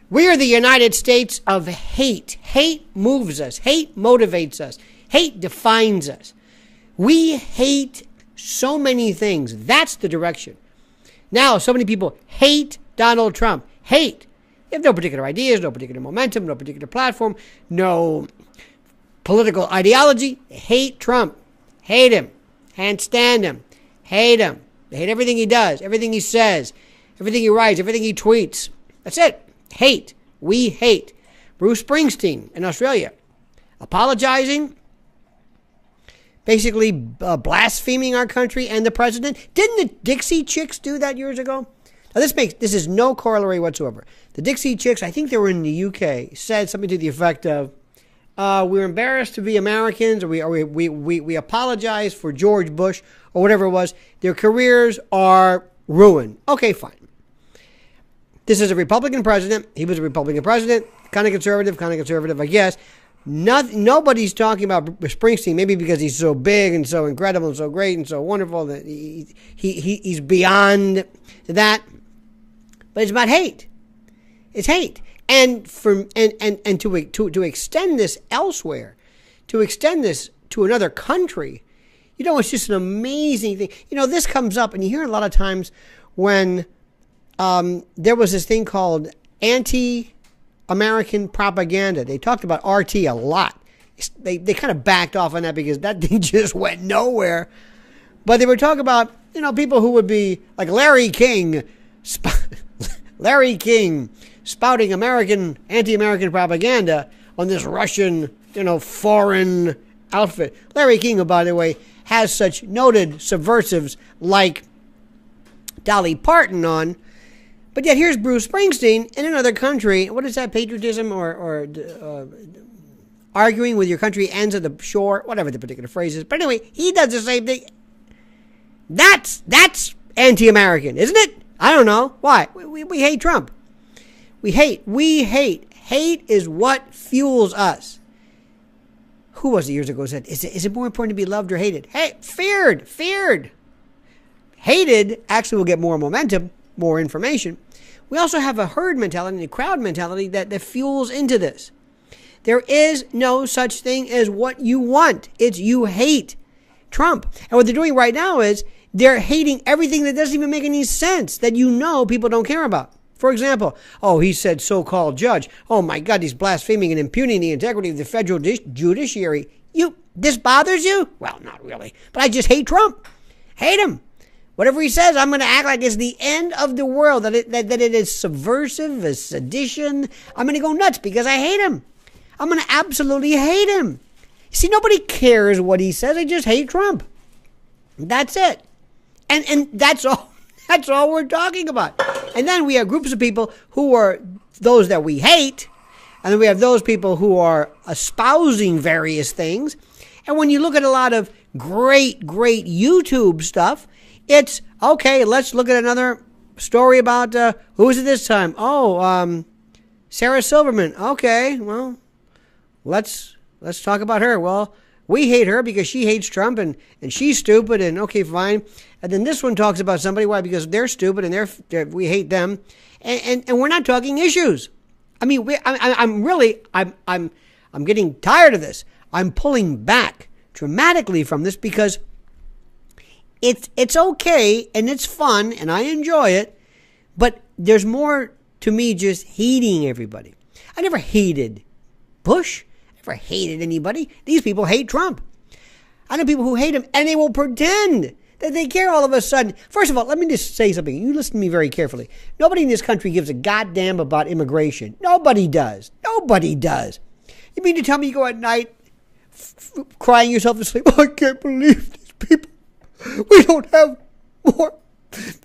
We are the United States of hate. Hate moves us. Hate motivates us. Hate defines us. We hate so many things. That's the direction. Now, so many people hate Donald Trump. Hate. They have no particular ideas, no particular momentum, no particular platform, no political ideology. They hate Trump. Hate him. Can't stand him. Hate him. They hate everything he does, everything he says, everything he writes, everything he tweets. That's it. Hate. We hate. Bruce Springsteen in Australia, apologizing, basically blaspheming our country and the president. Didn't the Dixie Chicks do that years ago? Now this is no corollary whatsoever. The Dixie Chicks, I think they were in the UK, said something to the effect of, we're embarrassed to be Americans, or we apologize for George Bush, or whatever it was. Their careers are ruined. Okay, fine. This is a Republican president. He was a Republican president, kind of conservative, I guess. Nobody's talking about Springsteen, maybe because he's so big and so incredible and so great and so wonderful that he's beyond that. But it's about hate. It's hate. And to extend this elsewhere, to extend this to another country, it's just an amazing thing. This comes up, and you hear it a lot of times when there was this thing called anti-American propaganda. They talked about RT a lot. They kind of backed off on that because that thing just went nowhere. But they would talk about, people who would be like Larry King spouting anti-American propaganda on this Russian, foreign outfit. Larry King, who, by the way, has such noted subversives like Dolly Parton on. But yet here's Bruce Springsteen in another country. What is that, patriotism or arguing with your country ends at the shore? Whatever the particular phrase is. But anyway, he does the same thing. That's anti-American, isn't it? I don't know. Why? We hate Trump. We hate. Hate is what fuels us. Who was it years ago said, is it more important to be loved or hated? Hey, feared. Hated actually will get more momentum, more information. We also have a herd mentality, a crowd mentality that fuels into this. There is no such thing as what you want. It's you hate Trump. And what they're doing right now is they're hating everything that doesn't even make any sense, that people don't care about. For example, he said so-called judge. Oh my God, he's blaspheming and impugning the integrity of the federal judiciary. This bothers you? Well, not really. But I just hate Trump. Hate him. Whatever he says, I'm going to act like it's the end of the world, that it is subversive, a sedition. I'm going to go nuts because I hate him. I'm going to absolutely hate him. You see, nobody cares what he says. They just hate Trump. That's it. And that's all. That's all we're talking about. And then we have groups of people who are those that we hate. And then we have those people who are espousing various things. And when you look at a lot of great YouTube stuff, it's, okay, let's look at another story about, who is it this time? Sarah Silverman. Okay, well, let's talk about her. Well, we hate her because she hates Trump and she's stupid, and okay, fine. And then this one talks about somebody. Why? Because they're stupid and we hate them. And we're not talking issues. I mean, I'm getting tired of this. I'm pulling back dramatically from this because it's okay and it's fun and I enjoy it, but there's more to me just hating everybody. I never hated Bush. I never hated anybody. These people hate Trump. I know people who hate him and they will pretend that they care all of a sudden. First of all, let me just say something. You listen to me very carefully. Nobody in this country gives a goddamn about immigration. Nobody does. Nobody does. You mean to tell me you go at night crying yourself to sleep? Oh, I can't believe these people. We don't have more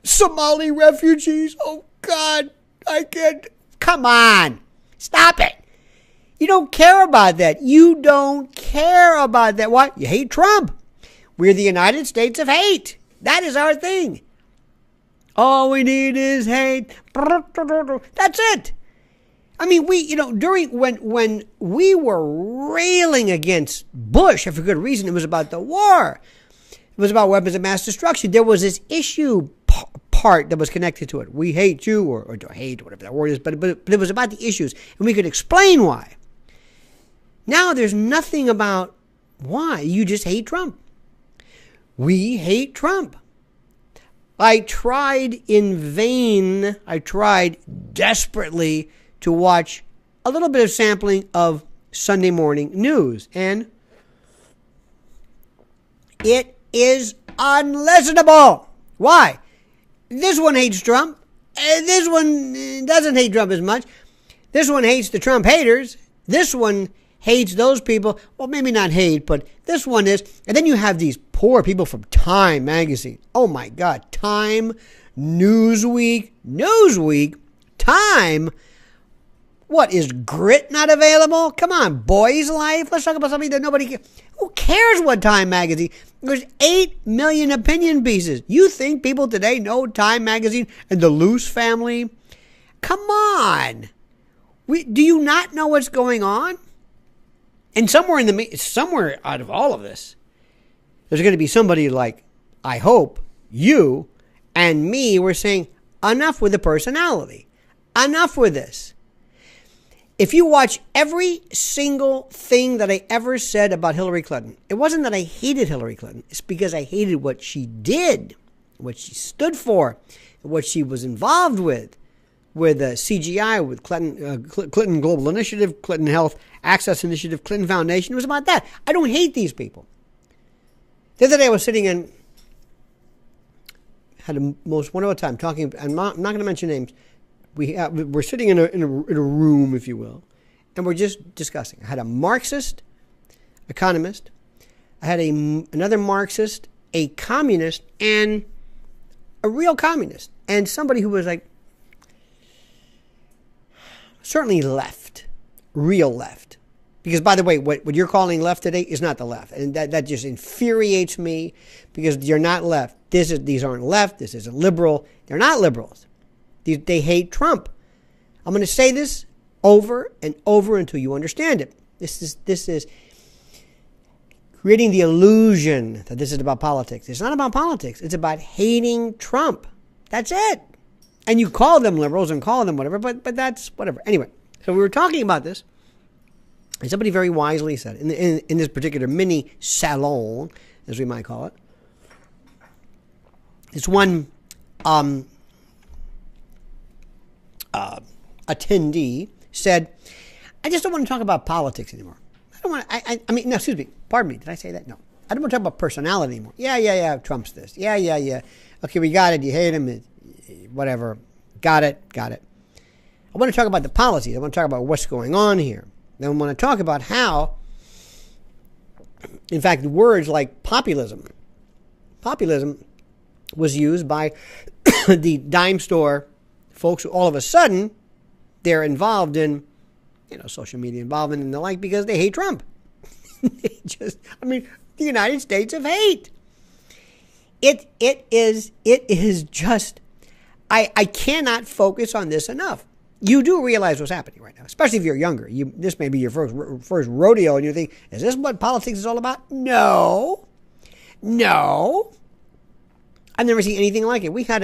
Somali refugees. Oh, God. I can't. Come on. Stop it. You don't care about that. You don't care about that. Why? You hate Trump. We're the United States of hate. That is our thing. All we need is hate. That's it. I mean, during when we were railing against Bush, and for good reason, it was about the war. It was about weapons of mass destruction. There was this issue, part that was connected to it. We hate you, or hate, whatever that word is, but it was about the issues, and we could explain why. Now there's nothing about why. You just hate Trump. We hate Trump. I tried in vain, I tried desperately to watch a little bit of sampling of Sunday morning news, and it is unlistenable. Why? This one hates Trump. This one doesn't hate Trump as much. This one hates the Trump haters. This one hates those people. Well, maybe not hate, but this one is. And then you have these poor people from Time magazine. Oh my God. Time, Newsweek, Time. What, is Grit not available? Come on, Boys Life. Let's talk about something that nobody cares. Who cares what Time magazine? There's 8 million opinion pieces. You think people today know Time magazine and the Luce family? Come on. Do you not know what's going on? And somewhere out of all of this, there's going to be somebody like, I hope, you and me, we're saying, enough with the personality. Enough with this. If you watch every single thing that I ever said about Hillary Clinton, it wasn't that I hated Hillary Clinton. It's because I hated what she did, what she stood for, what she was involved with CGI, with Clinton Global Initiative, Clinton Health Access Initiative, Clinton Foundation. It was about that. I don't hate these people. The other day I was sitting in, had a most wonderful time talking, I'm not going to mention names. We're sitting in a room, if you will, and we're just discussing. I had a Marxist economist, I had another Marxist, a communist, and a real communist, and somebody who was like certainly left, real left. Because, by the way, what you're calling left today is not the left, and that just infuriates me because you're not left. These aren't left. This isn't liberal. They're not liberals. They hate Trump. I'm going to say this over and over until you understand it. This is creating the illusion that this is about politics. It's not about politics. It's about hating Trump. That's it. And you call them liberals and call them whatever, but that's whatever. Anyway, so we were talking about this, and somebody very wisely said, in this particular mini salon, as we might call it, this one attendee said, I just don't want to talk about politics anymore. I don't want to, I mean, no, excuse me. Pardon me. Did I say that? No. I don't want to talk about personality anymore. Yeah. Trump's this. Yeah. Okay, we got it. You hate him. Whatever. Got it. I want to talk about the policies. I want to talk about what's going on here. Then I want to talk about how, in fact, words like populism was used by the dime store folks who all of a sudden they're involved in, social media involvement and the like because they hate Trump. The United States of hate. It is just, I cannot focus on this enough. You do realize what's happening right now, especially if you're younger. This may be your first rodeo, and you think, is this what politics is all about? No. I've never seen anything like it. We had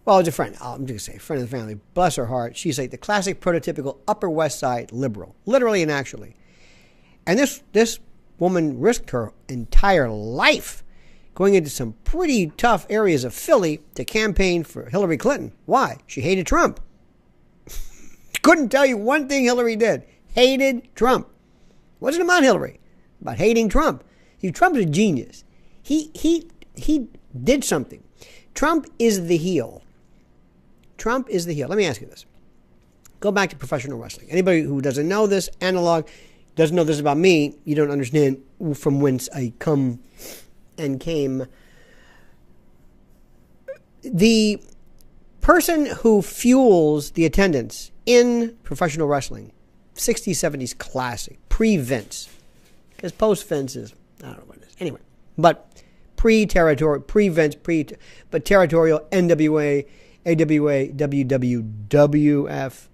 it's a friend. I'm just going to say, a friend of the family. Bless her heart. She's like the classic prototypical Upper West Side liberal, literally and actually. And this woman risked her entire life going into some pretty tough areas of Philly to campaign for Hillary Clinton. Why? She hated Trump. Couldn't tell you one thing Hillary did. Hated Trump. Wasn't about Hillary. About hating Trump. Trump's a genius. He did something. Trump is the heel. Let me ask you this. Go back to professional wrestling. Anybody who doesn't know this, analog, doesn't know this about me, you don't understand from whence I come and came. The person who fuels the attendance in professional wrestling, 60s, 70s classic, pre-Vince, because post-Vince is, I don't know what it is. Anyway, but pre-territorial, pre-Vince, but territorial, NWA, AWA, WWF,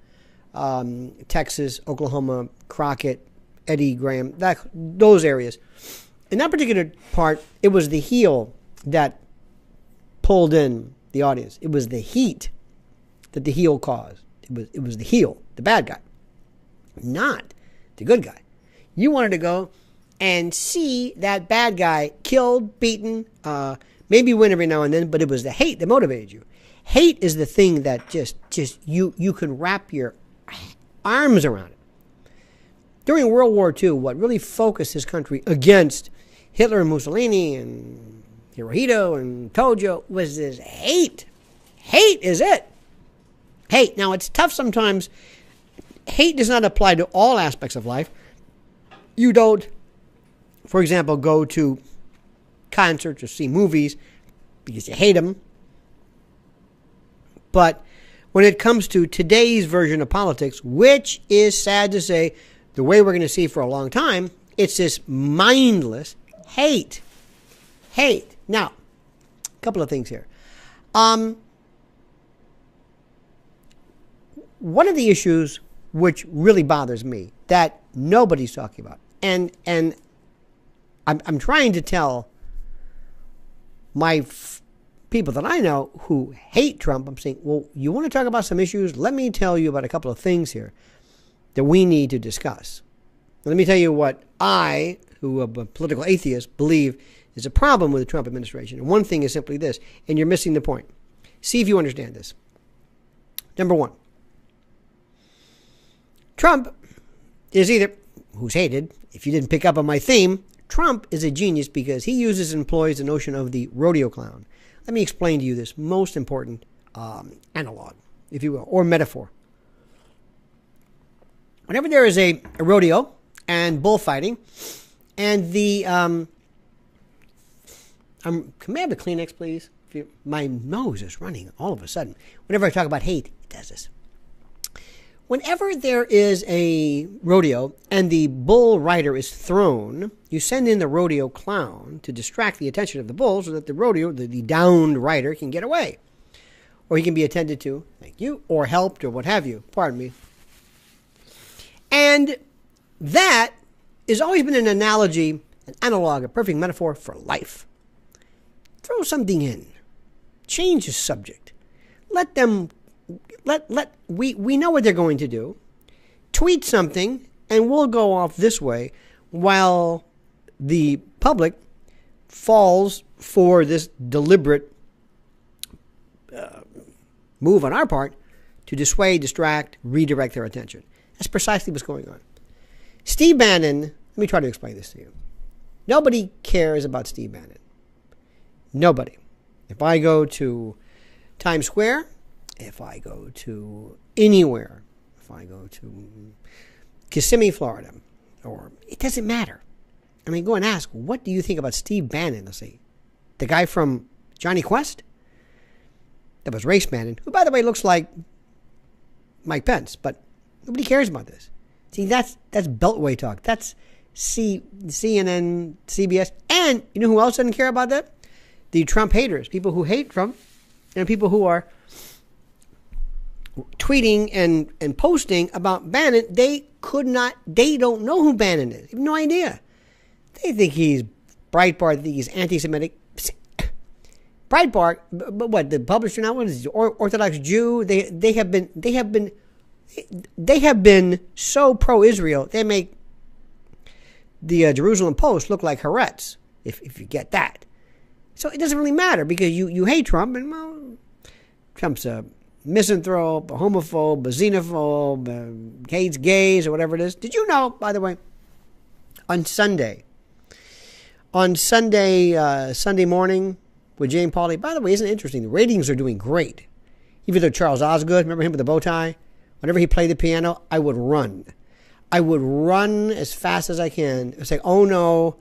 Texas, Oklahoma, Crockett, Eddie Graham, those areas. In that particular part, it was the heel that pulled in the audience. It was the heat that the heel caused. It was the heel, the bad guy, not the good guy. You wanted to go and see that bad guy killed, beaten, maybe win every now and then, but it was the hate that motivated you. Hate is the thing that just you can wrap your arms around it. During World War II, what really focused his country against Hitler and Mussolini and Hirohito and Tojo was this hate. Hate is it. Hate. Now, it's tough sometimes. Hate does not apply to all aspects of life. You don't, for example, go to concerts or see movies because you hate them. But when it comes to today's version of politics, which is sad to say, the way we're going to see for a long time, it's this mindless hate. Hate. Now, a couple of things here. One of the issues which really bothers me that nobody's talking about, and I'm trying to tell my people that I know who hate Trump, I'm saying, well, you want to talk about some issues? Let me tell you about a couple of things here that we need to discuss. Let me tell you what I, who am a political atheist, believe is a problem with the Trump administration. And one thing is simply this, and you're missing the point. See if you understand this. Number one, Trump is either, who's hated, if you didn't pick up on my theme, Trump is a genius because he uses and employs the notion of the rodeo clown. Let me explain to you this most important analog, if you will, or metaphor. Whenever there is a rodeo and bullfighting, and the can I have the Kleenex, please? My nose is running all of a sudden. Whenever I talk about hate, it does this. Whenever there is a rodeo and the bull rider is thrown, you send in the rodeo clown to distract the attention of the bull so that the rodeo, the downed rider, can get away. Or he can be attended to, thank you, or helped, or what have you. Pardon me. And that has always been an analogy, an analog, a perfect metaphor for life. Throw something in. Change the subject. Let them, we know what they're going to do. Tweet something, and we'll go off this way while the public falls for this deliberate move on our part to dissuade, distract, redirect their attention. That's precisely what's going on. Steve Bannon, let me try to explain this to you. Nobody cares about Steve Bannon. Nobody. If I go to Times Square, if I go to anywhere, if I go to Kissimmee, Florida, or it doesn't matter. I mean, go and ask, what do you think about Steve Bannon? Let's see. The guy from Johnny Quest? That was Race Bannon, who, by the way, looks like Mike Pence, but nobody cares about this. See, that's Beltway talk. That's CNN, CBS. And you know who else doesn't care about that? The Trump haters, people who hate Trump, and people who are tweeting and posting about Bannon. They don't know who Bannon is. They have no idea. They think he's Breitbart, they think he's anti-Semitic. Breitbart, but what, the publisher now, what is he, Orthodox Jew? They have been so pro-Israel, they make the Jerusalem Post look like Haaretz, if you get that. So it doesn't really matter because you hate Trump, and well, Trump's a misanthrope, a homophobe, a xenophobe, hates gays, or whatever it is. Did you know, by the way, on Sunday morning with Jane Pauley, by the way, isn't it interesting? The ratings are doing great. Even though Charles Osgood, remember him with the bow tie? Whenever he played the piano, I would run. I would run as fast as I can. It's like, oh no.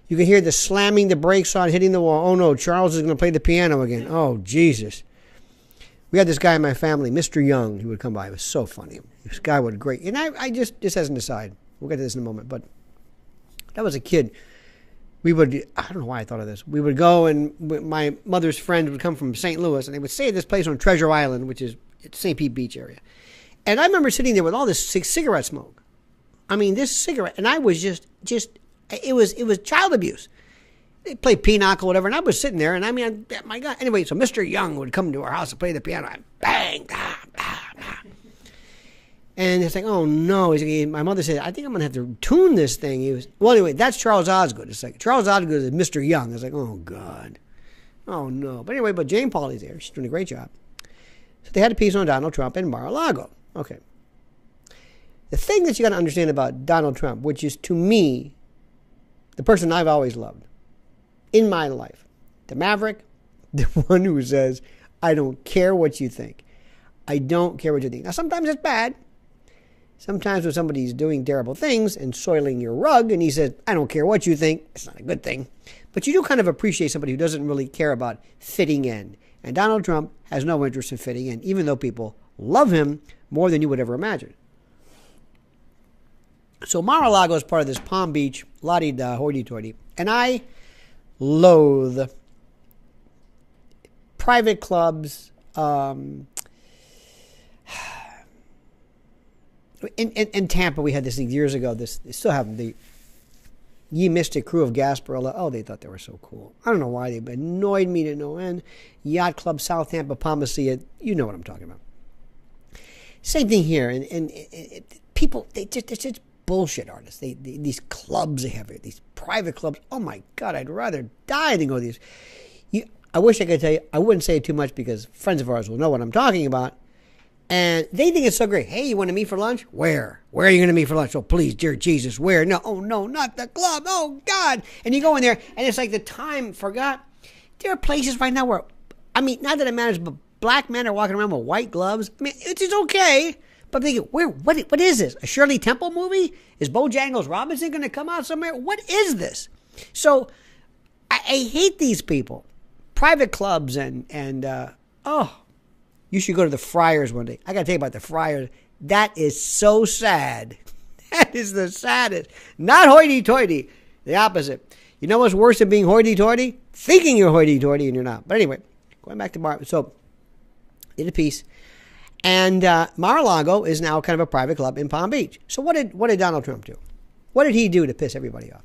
You can hear the slamming the brakes on, hitting the wall. Oh no, Charles is going to play the piano again. Oh, Jesus. We had this guy in my family, Mr. Young, who would come by. It was so funny. This guy was great. And I just as an aside, we'll get to this in a moment, but that was a kid. We would, I don't know why I thought of this. We would go, and my mother's friends would come from St. Louis, and they would stay at this place on Treasure Island, which is St. Pete Beach area. And I remember sitting there with all this cigarette smoke. I mean, this cigarette, and I was just it was child abuse. they play pinochle, whatever. And I was sitting there, and I mean, my God. Anyway, so Mr. Young would come to our house to play the piano, and bang, blah, blah, blah. And it's like, oh no. My mother said, I think I'm going to have to tune this thing. Well, anyway, that's Charles Osgood. It's like, Charles Osgood is Mr. Young. It's like, oh God. Oh no. But anyway, Jane Pauley's there. She's doing a great job. So they had a piece on Donald Trump in Mar-a-Lago. Okay. The thing that you got to understand about Donald Trump, which is to me, the person I've always loved in my life, the maverick, the one who says, I don't care what you think. I don't care what you think. Now, sometimes it's bad. Sometimes when somebody's doing terrible things and soiling your rug and he says, I don't care what you think, it's not a good thing. But you do kind of appreciate somebody who doesn't really care about fitting in. And Donald Trump has no interest in fitting in, even though people love him more than you would ever imagine. So Mar-a-Lago is part of this Palm Beach la-di-da hoity-toity. And I loathe private clubs. In Tampa, we had this thing years ago. They still have the Ye Mystic Crew of Gasparilla. Oh, they thought they were so cool. I don't know why. They annoyed me to no end. Yacht Club, South Tampa, Palmacia. You know what I'm talking about. Same thing here. And people, it's just bullshit artists. These clubs they have here, these private clubs. Oh my God, I'd rather die than go to these. I wish I could tell you. I wouldn't say it too much because friends of ours will know what I'm talking about. And they think it's so great. Hey, you want to meet for lunch? Where? Where are you going to meet for lunch? Oh, please, dear Jesus, where? No, oh, no, not the club. Oh, God. And you go in there, and it's like the time forgot. There are places right now where, I mean, not that it matters, but black men are walking around with white gloves. I mean, it's okay. But I'm thinking, what is this? A Shirley Temple movie? Is Bojangles Robinson going to come out somewhere? What is this? So I hate these people. Private clubs you should go to the Friars one day. I got to tell you about the Friars. That is so sad. That is the saddest. Not hoity-toity. The opposite. You know what's worse than being hoity-toity? Thinking you're hoity-toity and you're not. But anyway, going back to Mar. So, did a piece. And Mar-a-Lago is now kind of a private club in Palm Beach. So what did Donald Trump do? What did he do to piss everybody off?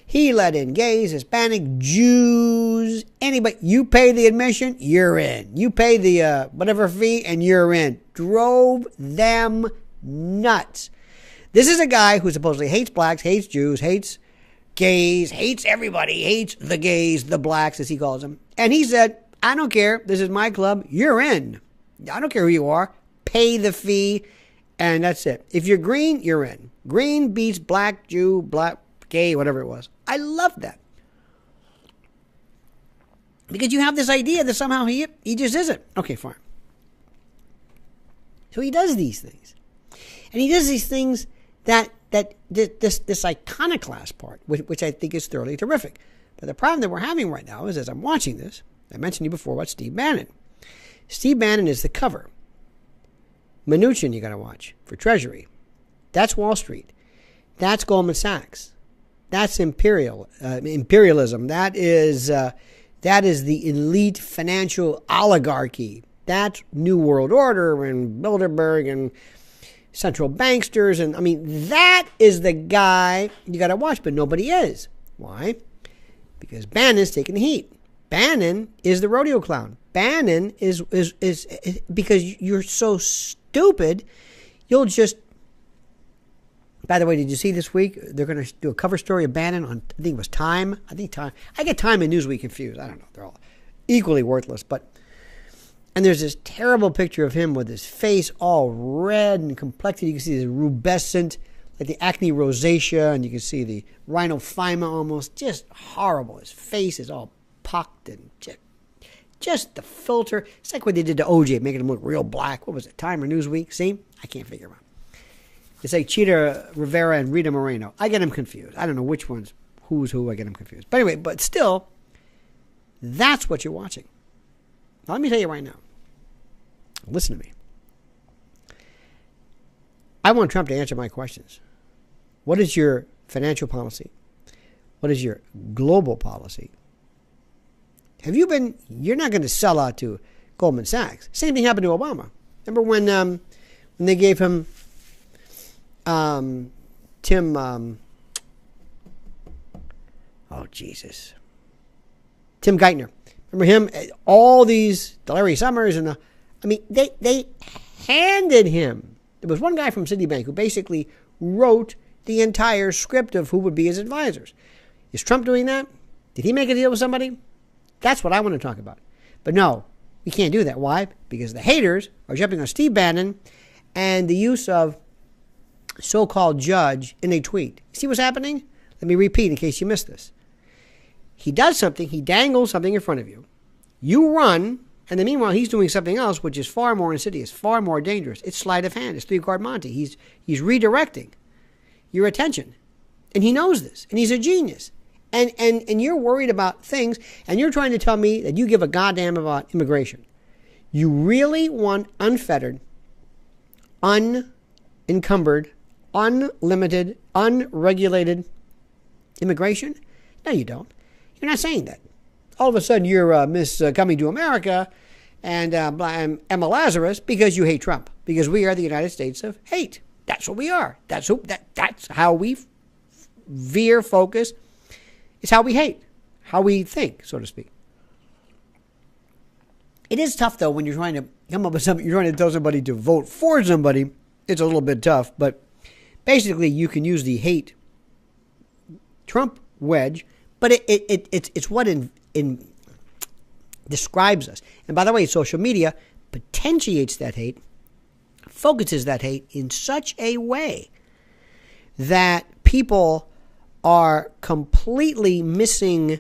He let in gays, Hispanic, Jews, anybody. You pay the admission, you're in. You pay the whatever fee, and you're in. Drove them nuts. This is a guy who supposedly hates blacks, hates Jews, hates gays, hates everybody, hates the gays, the blacks, as he calls them. And he said, I don't care. This is my club. You're in. I don't care who you are. Pay the fee, and that's it. If you're green, you're in. Green beats black, Jew, black, gay, whatever it was. I love that. Because you have this idea that somehow he just isn't. Okay, fine. So he does these things. And he does these things that this iconoclast part, which I think is thoroughly terrific. But the problem that we're having right now is, as I'm watching this, I mentioned to you before about Steve Bannon. Steve Bannon is the cover. Mnuchin you got to watch for Treasury. That's Wall Street. That's Goldman Sachs. That's imperialism. That is the elite financial oligarchy. That's New World Order and Bilderberg and central banksters. And I mean, that is the guy you got to watch, but nobody is. Why? Because Bannon's taking the heat. Bannon is the rodeo clown. Bannon is because you're so stupid, you'll just. By the way, did you see this week they're going to do a cover story of Bannon on, I think it was Time? I get Time and Newsweek confused. I don't know. They're all equally worthless. And there's this terrible picture of him with his face all red and complected. You can see this rubescent, like the acne rosacea, and you can see the rhinophyma almost. Just horrible. His face is all pocked and just the filter. It's like what they did to OJ, making him look real black. What was it, Time or Newsweek? See? I can't figure him out. It's like Cheetah Rivera and Rita Moreno. I get them confused. I don't know which one's who's who. I get them confused. But anyway, but still, that's what you're watching. Now, let me tell you right now. Listen to me. I want Trump to answer my questions. What is your financial policy? What is your global policy? You're not going to sell out to Goldman Sachs. Same thing happened to Obama. Remember when they gave him Oh, Jesus. Tim Geithner. Remember him? All these, Larry Summers, and they handed him. There was one guy from Citibank who basically wrote the entire script of who would be his advisors. Is Trump doing that? Did he make a deal with somebody? That's what I want to talk about. But no, we can't do that. Why? Because the haters are jumping on Steve Bannon and the use of so-called judge in a tweet. See what's happening? Let me repeat in case you missed this. He does something. He dangles something in front of you. You run, and then meanwhile he's doing something else, which is far more insidious, far more dangerous. It's sleight of hand. It's three-card Monte. He's redirecting your attention, and he knows this, and he's a genius. And you're worried about things, and you're trying to tell me that you give a goddamn about immigration. You really want unfettered, unencumbered, unlimited, unregulated immigration? No, you don't. You're not saying that. All of a sudden, you're Miss Coming to America and I'm Emma Lazarus because you hate Trump. Because we are the United States of hate. That's what we are. That's how we veer focus. It's how we hate, how we think, so to speak. It is tough, though, when you're trying to come up with something, you're trying to tell somebody to vote for somebody. It's a little bit tough, but basically you can use the hate Trump wedge, but it's what describes us. And by the way, social media potentiates that hate, focuses that hate in such a way that people are completely missing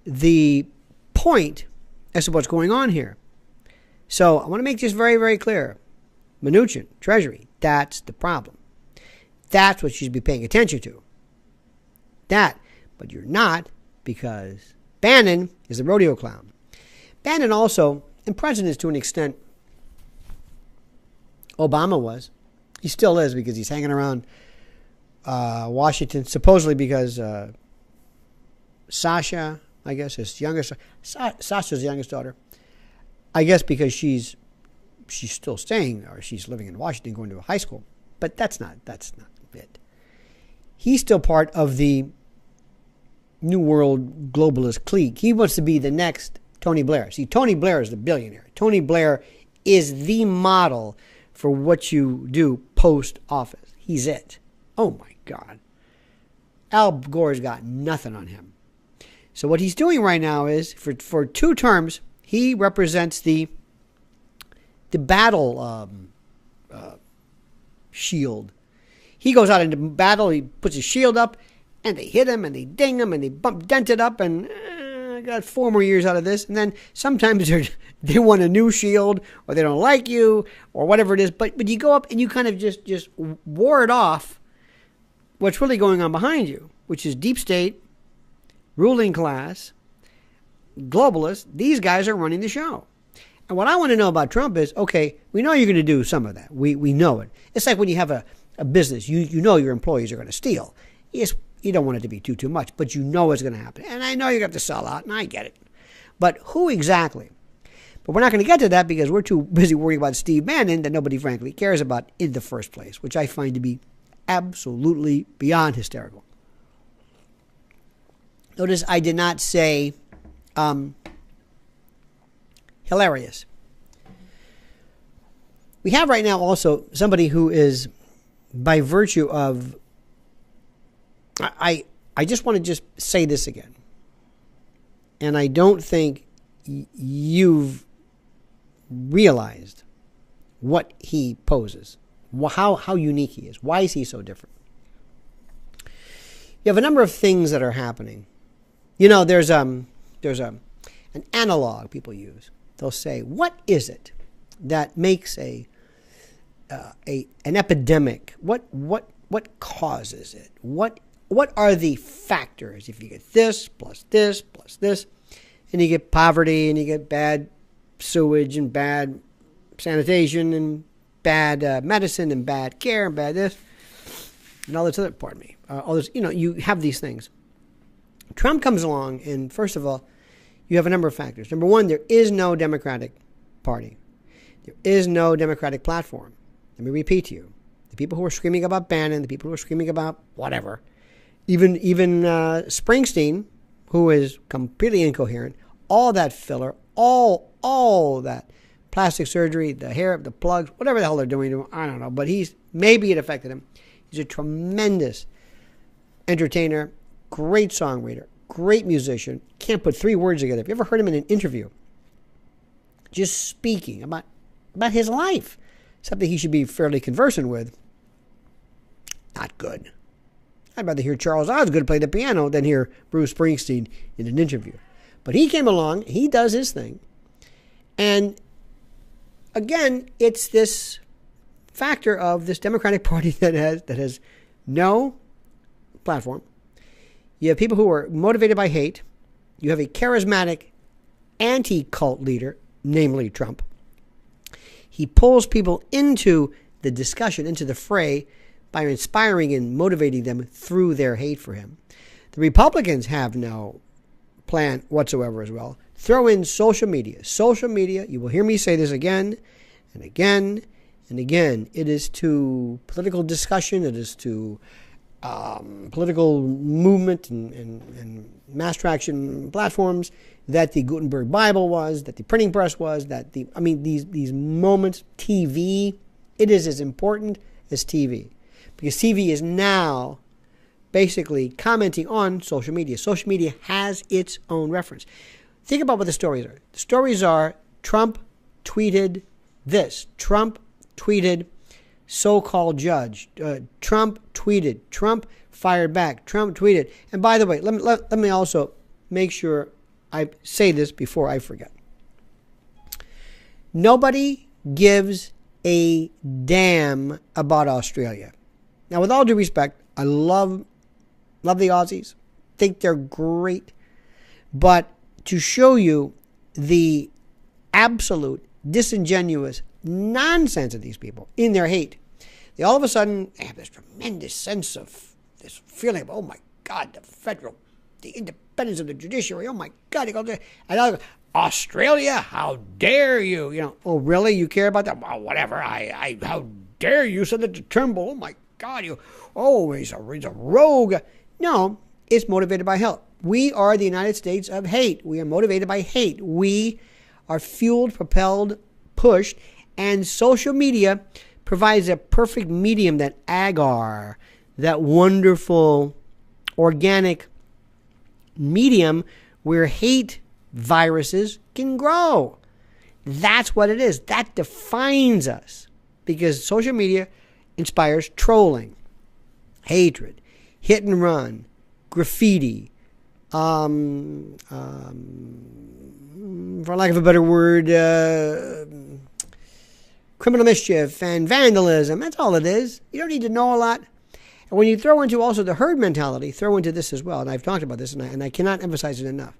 the point as to what's going on here. So I want to make this very, very clear. Mnuchin, Treasury, that's the problem. That's what you should be paying attention to. That. But you're not, because Bannon is a rodeo clown. Bannon also, and presidents to an extent, Obama was. He still is, because he's hanging around Washington, supposedly because Sasha, I guess, his youngest, Sasha's youngest daughter, I guess because she's still staying, or she's living in Washington, going to a high school. But that's not it. He's still part of the New World globalist clique. He wants to be the next Tony Blair. See, Tony Blair is the billionaire. Tony Blair is the model for what you do post-office. He's it. Oh, my God. Al Gore's got nothing on him. So what he's doing right now is, for 2 terms, he represents the battle shield. He goes out into battle, he puts his shield up, and they hit him, and they ding him, and they dent it up, and got 4 more years out of this. And then sometimes they want a new shield, or they don't like you, or whatever it is. But you go up and you kind of just ward off what's really going on behind you, which is deep state, ruling class, globalists. These guys are running the show. And what I want to know about Trump is, okay, we know you're going to do some of that. We know it. It's like when you have a business, you know your employees are going to steal. Yes, you don't want it to be too much, but you know it's going to happen. And I know you have to sell out, and I get it. But who exactly? But we're not going to get to that because we're too busy worrying about Steve Bannon that nobody frankly cares about in the first place, which I find to be absolutely beyond hysterical. Notice I did not say hilarious. We have right now also somebody who is, by virtue of, I just want to just say this again. And I don't think you've realized what he poses, how unique he is. Why is he so different? You have a number of things that are happening. You know, there's an analog people use. They'll say, what is it that makes an epidemic? What causes it? What are the factors? If you get this, plus this, and you get poverty, and you get bad sewage, and bad sanitation, and bad medicine, and bad care, and bad this, and all this other, pardon me, all this, you have these things. Trump comes along, and first of all, you have a number of factors. Number one, there is no Democratic Party. There is no Democratic platform. Let me repeat to you. The people who are screaming about Bannon, the people who are screaming about whatever, even Springsteen, who is completely incoherent, all that filler, all that plastic surgery, the hair, the plugs, whatever the hell they're doing to him, I don't know. But maybe it affected him. He's a tremendous entertainer, great songwriter, great musician. Can't put 3 words together. Have you ever heard him in an interview just speaking about his life? Something he should be fairly conversant with. Not good. I'd rather hear Charles Osgood play the piano than hear Bruce Springsteen in an interview. But he came along, he does his thing. And again, it's this factor of this Democratic Party that has no platform. You have people who are motivated by hate. You have a charismatic anti-cult leader, namely Trump. He pulls people into the discussion, into the fray, by inspiring and motivating them through their hate for him. The Republicans have no plan whatsoever as well. Throw in social media. Social media, you will hear me say this again and again and again. It is to political discussion. It is to political movement and mass traction platforms that the Gutenberg Bible was, that the printing press was, these moments, TV, it is as important as TV. Because TV is now basically commenting on social media. Social media has its own reference. Think about what the stories are. The stories are Trump tweeted this. Trump tweeted so-called judge. Trump tweeted. Trump fired back. Trump tweeted. And by the way, let me also make sure I say this before I forget. Nobody gives a damn about Australia. Now, with all due respect, I love the Aussies. Think they're great. But to show you the absolute disingenuous nonsense of these people in their hate, they all of a sudden have this tremendous sense of this feeling of, oh my God, the independence of the judiciary, oh my God. And I'll go, Australia, how dare you? Oh, really? You care about that? Well, whatever. How dare you, Senator Turnbull? Oh my God, he's a rogue. No, it's motivated by hate. We are the United States of hate. We are motivated by hate. We are fueled, propelled, pushed, and social media provides a perfect medium, that agar, that wonderful organic medium where hate viruses can grow. That's what it is. That defines us, because social media inspires trolling, hatred, hit and run, graffiti, for lack of a better word, criminal mischief and vandalism. That's all it is. You don't need to know a lot. And when you throw into also the herd mentality, throw into this as well, and I've talked about this, and I cannot emphasize it enough.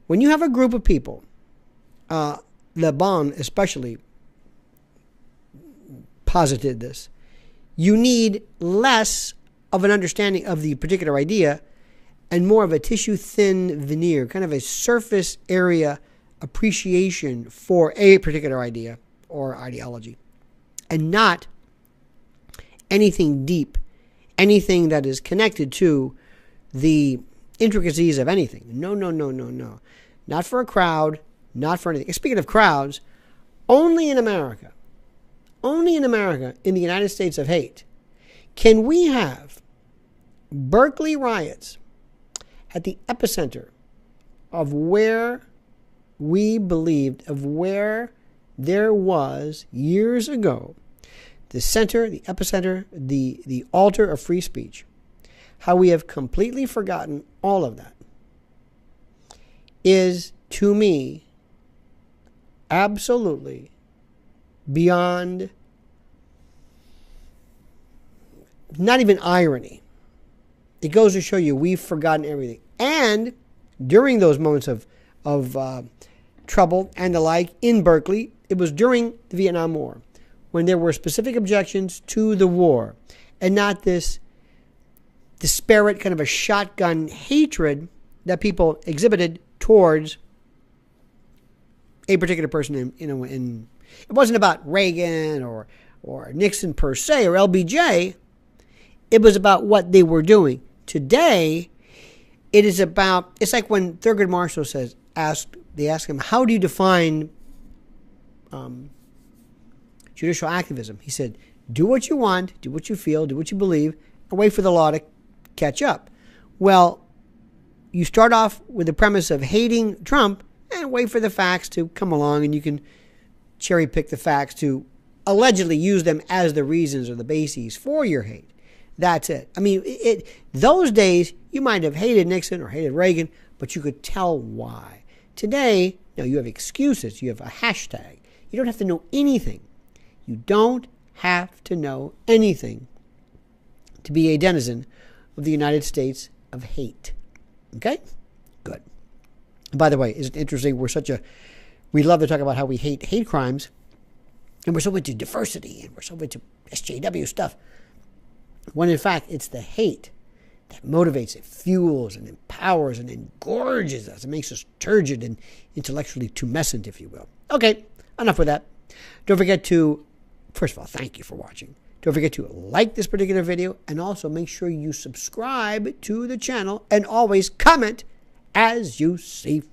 When you have a group of people, Le Bon especially posited this, you need less of an understanding of the particular idea and more of a tissue-thin veneer, kind of a surface area appreciation for a particular idea or ideology, and not anything deep, anything that is connected to the intricacies of anything. No. Not for a crowd, not for anything. Speaking of crowds, only in America, in the United States of hate, can we have Berkeley riots at the epicenter of where we believed, of where there was years ago, the center, the epicenter, the altar of free speech. How we have completely forgotten all of that is, to me, absolutely beyond, not even irony. It goes to show you we've forgotten everything. And during those moments of trouble and the like in Berkeley, it was during the Vietnam War, when there were specific objections to the war, and not this disparate kind of a shotgun hatred that people exhibited towards a particular person. In it wasn't about Reagan or Nixon per se or LBJ. It was about what they were doing. Today, It is about, it's like when Thurgood Marshall they ask him, how do you define judicial activism? He said, do what you want, do what you feel, do what you believe, and wait for the law to catch up. Well, you start off with the premise of hating Trump and wait for the facts to come along, and you can cherry pick the facts to allegedly use them as the reasons or the bases for your hate. That's it. I mean, those days, you might have hated Nixon or hated Reagan, but you could tell why. Today, you have excuses. You have a hashtag. You don't have to know anything. You don't have to know anything to be a denizen of the United States of hate. Okay? Good. By the way, isn't it interesting? We love to talk about how we hate crimes, and we're so into diversity, and we're so into SJW stuff, when in fact it's the hate that motivates, it fuels and empowers and engorges us. It makes us turgid and intellectually tumescent, if you will. Okay, enough with that. Don't forget to, first of all, thank you for watching. Don't forget to like this particular video, and also make sure you subscribe to the channel and always comment as you see fit.